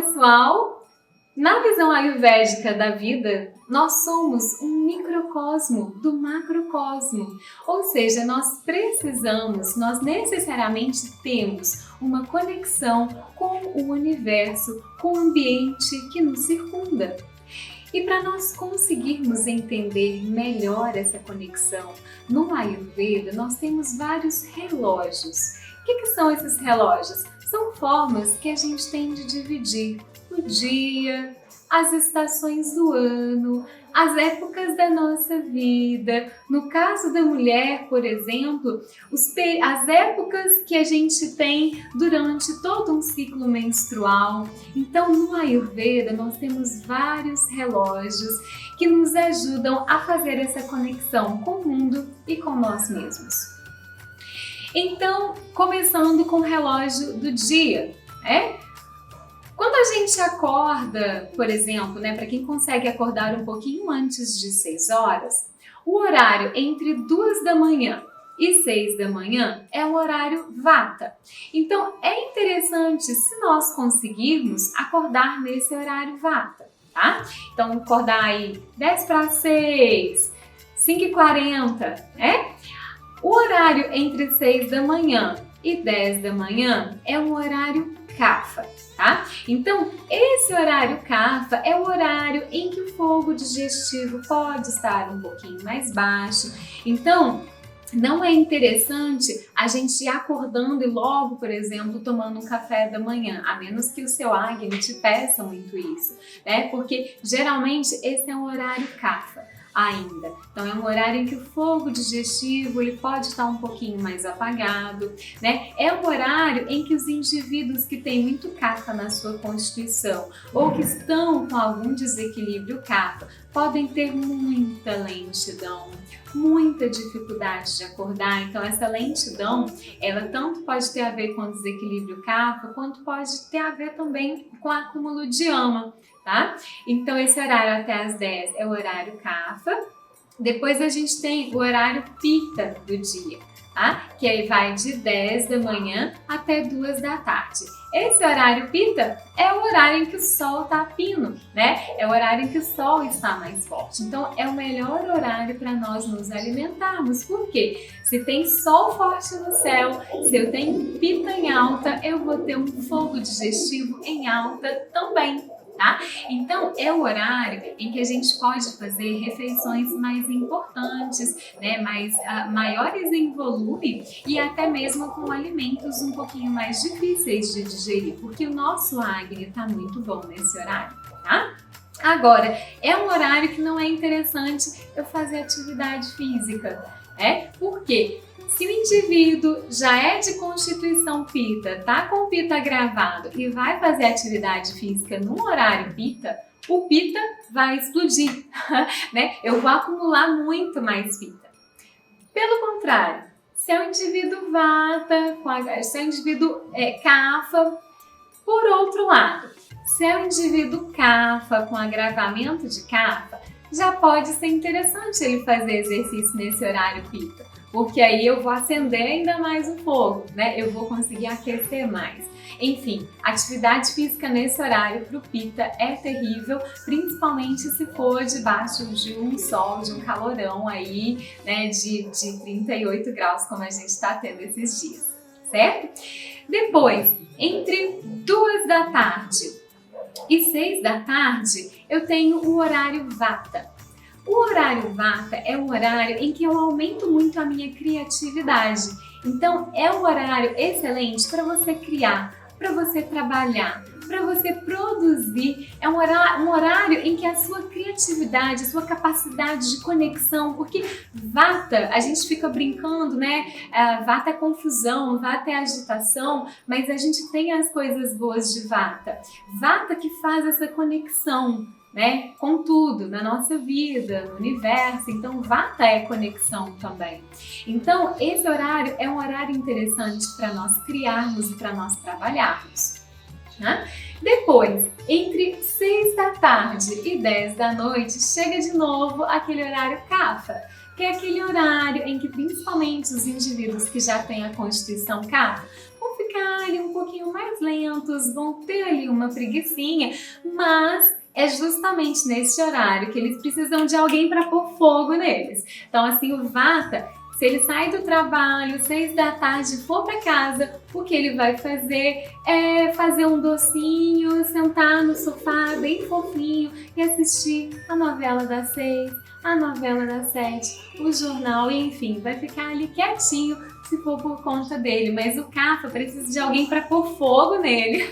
pessoal! Na visão ayurvédica da vida, nós somos um microcosmo do macrocosmo, ou seja, nós necessariamente temos uma conexão com o universo, com o ambiente que nos circunda. E para nós conseguirmos entender melhor essa conexão, no Ayurveda nós temos vários relógios. O que são esses relógios? São formas que a gente tem de dividir o dia, as estações do ano, as épocas da nossa vida. No caso da mulher, por exemplo, as épocas que a gente tem durante todo um ciclo menstrual. Então, no Ayurveda, nós temos vários relógios que nos ajudam a fazer essa conexão com o mundo e com nós mesmos. Então, começando com o relógio do dia, Quando a gente acorda, por exemplo, para quem consegue acordar um pouquinho antes de 6 horas, o horário entre 2 da manhã e 6 da manhã é o horário Vata. Então, é interessante se nós conseguirmos acordar nesse horário Vata, tá? Então, acordar aí 10 para 6, 5h40, O horário entre 6 da manhã e 10 da manhã é um horário Kapha, tá? Então, esse horário Kapha é o horário em que o fogo digestivo pode estar um pouquinho mais baixo. Então, não é interessante a gente ir acordando e logo, por exemplo, tomando um café da manhã, a menos que o seu Agni te peça muito isso, Porque geralmente esse é um horário Kapha ainda. Então é um horário em que o fogo digestivo ele pode estar um pouquinho mais apagado, É um horário em que os indivíduos que têm muito Kapha na sua constituição ou que estão com algum desequilíbrio Kapha podem ter muita lentidão, muita dificuldade de acordar. Então essa lentidão, ela tanto pode ter a ver com o desequilíbrio Kapha, quanto pode ter a ver também com o acúmulo de Ama, tá? Então esse horário até as 10 é o horário Kapha. Depois a gente tem o horário Pitta do dia, tá? Que aí vai de 10 da manhã até 2 da tarde. Esse horário Pitta é o horário em que o sol está a pino, É o horário em que o sol está mais forte. Então é o melhor horário para nós nos alimentarmos. Por quê? Se tem sol forte no céu, se eu tenho Pitta em alta, eu vou ter um fogo digestivo em alta também. Tá? Então é o horário em que a gente pode fazer refeições mais importantes, maiores em volume e até mesmo com alimentos um pouquinho mais difíceis de digerir, porque o nosso Agni está muito bom nesse horário, tá? Agora, é um horário que não é interessante eu fazer atividade física, Por quê? Se o indivíduo já é de constituição Pitta, tá com Pitta agravado e vai fazer atividade física no horário Pitta, o Pitta vai explodir, Eu vou acumular muito mais Pitta. Pelo contrário, se é um indivíduo Vata, se é um indivíduo Kapha, por outro lado, se é um indivíduo Kapha com agravamento de Kapha, já pode ser interessante ele fazer exercício nesse horário Pitta. Porque aí eu vou acender ainda mais o fogo, Eu vou conseguir aquecer mais. Enfim, atividade física nesse horário para o Pitta é terrível, principalmente se for debaixo de um sol, de um calorão aí, de 38 graus, como a gente está tendo esses dias, certo? Depois, entre 2 da tarde e 6 da tarde, eu tenho o horário Vata. O horário Vata é um horário em que eu aumento muito a minha criatividade. Então, é um horário excelente para você criar, para você trabalhar, para você produzir. É um horário em que a sua criatividade, a sua capacidade de conexão, porque Vata, a gente fica brincando, Vata é confusão, Vata é agitação, mas a gente tem as coisas boas de Vata. Vata que faz essa conexão, com tudo, na nossa vida, no universo. Então, Vata é conexão também. Então, esse horário é um horário interessante para nós criarmos e para nós trabalharmos. Depois, entre 6 da tarde e 10 da noite, chega de novo aquele horário Kapha, que é aquele horário em que principalmente os indivíduos que já têm a constituição Kapha vão vão ficar ali um pouquinho mais lentos, vão ter ali uma preguicinha, mas é justamente nesse horário que eles precisam de alguém para pôr fogo neles. Então, assim, o Vata, se ele sai do trabalho, 6 da tarde, for para casa, o que ele vai fazer é fazer um docinho, sentar no sofá bem fofinho e assistir a novela das 6, a novela das 7, o jornal, e enfim, vai ficar ali quietinho se for por conta dele. Mas o Kapha precisa de alguém para pôr fogo nele,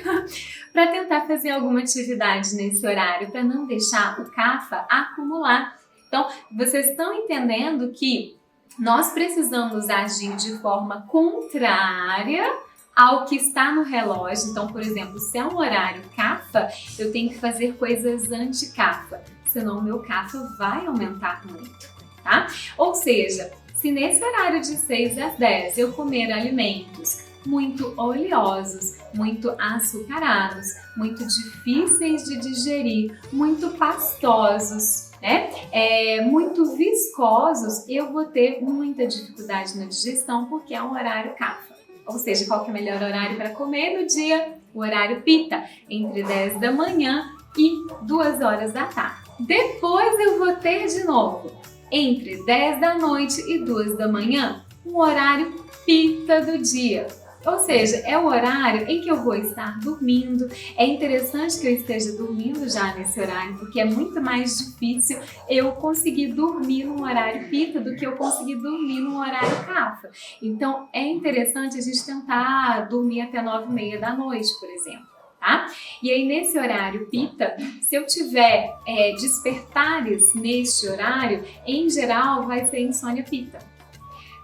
para tentar fazer alguma atividade nesse horário, para não deixar o Kapha acumular. Então, vocês estão entendendo que nós precisamos agir de forma contrária ao que está no relógio. Então, por exemplo, se é um horário Kapha, eu tenho que fazer coisas anti-Kapha, senão o meu Kapha vai aumentar muito, tá? Ou seja, se nesse horário de 6 às 10 eu comer alimentos muito oleosos, muito açucarados, muito difíceis de digerir, muito pastosos, né? Muito viscosos, eu vou ter muita dificuldade na digestão porque é um horário Kapha. Ou seja, qual que é o melhor horário para comer no dia? O horário Pitta, entre 10 da manhã e 2 horas da tarde. Depois eu vou ter de novo, entre 10 da noite e 2 da manhã, um horário Pitta do dia. Ou seja, é o horário em que eu vou estar dormindo. É interessante que eu esteja dormindo já nesse horário, porque é muito mais difícil eu conseguir dormir num horário Pitta do que eu conseguir dormir num horário Kapha. Então, é interessante a gente tentar dormir até 9h30 da noite, por exemplo. Tá? E aí, nesse horário Pitta, se eu tiver despertares neste horário, em geral vai ser insônia Pitta.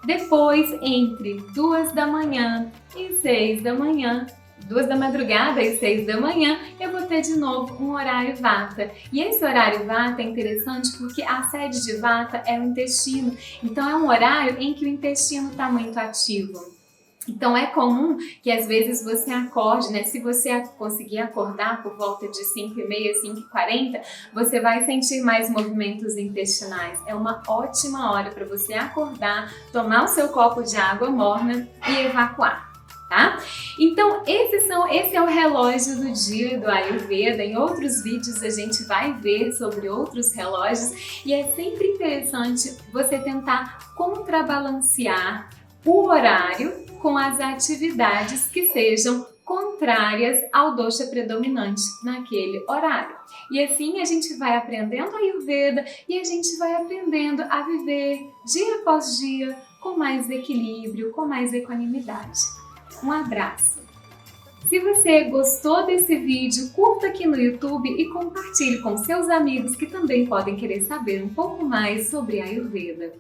Depois, entre 2 da manhã e 6 da manhã, 2 da madrugada e 6 da manhã, eu vou ter de novo um horário Vata. E esse horário Vata é interessante porque a sede de Vata é o intestino. Então, é um horário em que o intestino está muito ativo. Então, é comum que às vezes você acorde, né? Se você conseguir acordar por volta de 5h30, 5h40, você vai sentir mais movimentos intestinais. É uma ótima hora para você acordar, tomar o seu copo de água morna e evacuar. Tá? Então, esse é o relógio do dia do Ayurveda. Em outros vídeos a gente vai ver sobre outros relógios e é sempre interessante você tentar contrabalancear o horário com as atividades que sejam contrárias ao dosha predominante naquele horário. E assim a gente vai aprendendo a Ayurveda e a gente vai aprendendo a viver dia após dia com mais equilíbrio, com mais equanimidade. Um abraço! Se você gostou desse vídeo, curta aqui no YouTube e compartilhe com seus amigos que também podem querer saber um pouco mais sobre Ayurveda.